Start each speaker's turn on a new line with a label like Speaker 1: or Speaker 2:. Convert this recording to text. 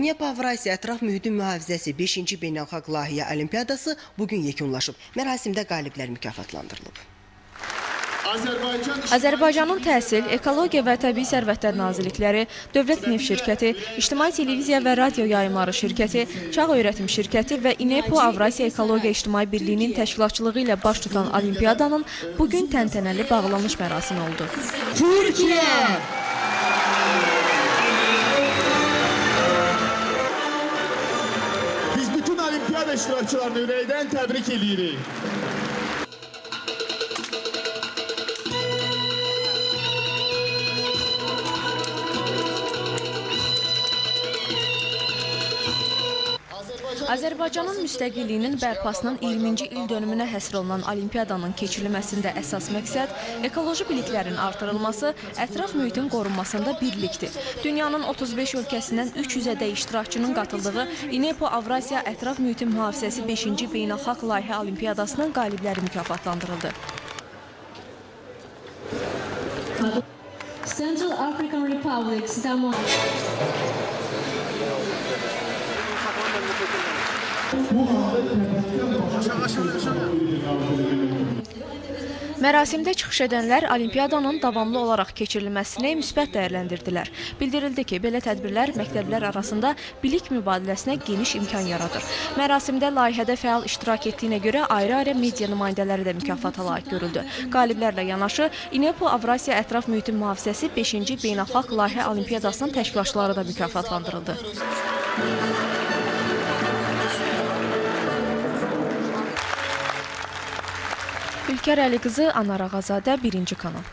Speaker 1: İNEPA Avrasiya Ətraf Mühitin Mühafizəsi 5-ci Beynəlxalq Layihə Olimpiyadası bugün yekunlaşıb. Mərasimdə qaliblər mükafatlandırılıb.
Speaker 2: Azərbaycanın Təhsil, Ekologiya və Təbii Sərvətlər Nazirlikləri, Dövlət Neft Şirkəti, İctimai Televiziya və Radio Yayımları Şirkəti, Çağ Öyrətim Şirkəti və İNEPA Avrasiya Ekologiya İctimai Birliyinin təşkilatçılığı ilə baş tutan Olimpiyadanın bugün təntənəli bağlanış mərasimi oldu.
Speaker 3: Türkiyə! Biz bütün Olimpiyada iştirakçılarını ürəkdən təbrik edirik.
Speaker 2: Azərbaycanın müstəqilliyinin bərpasının 20-ci il dönümünə həsr olunan Olimpiyadanın keçirilməsində əsas məqsəd ekoloji biliklərin artırılması, ətraf mühitin qorunmasında birlikdir. Dünyanın 35 ölkəsindən 300-ədək iştirakçının qatıldığı İNEPA Avrasiya Ətraf Mühitin Mühafizəsi 5-ci Beynəlxalq Layihə Olimpiyadasının qalibləri mükafatlandırıldı.
Speaker 4: Central African Republic,
Speaker 2: Mərasimdə çıxış edənlər Olimpiyadanın davamlı olaraq keçirilməsini müsbət dəyərləndirdilər. Bildirildi ki, belə tədbirlər məktəblər arasında bilik mübadiləsinə geniş imkan yaradır. Mərasimdə layihədə fəal iştirak etdiyinə görə ayrı-ayrı media nümayəndələri də mükafata layiq görüldü. Qaliblərlə yanaşı, İNEPA Avrasiya Ətraf Mühitin Mühafizəsi 5-ci Beynəlxalq Layihə Olimpiyadasının təşkilatçıları da mükafatlandırıldı. Ülkər Əliqızı, Anar Ağazadə, 1-ci kanal.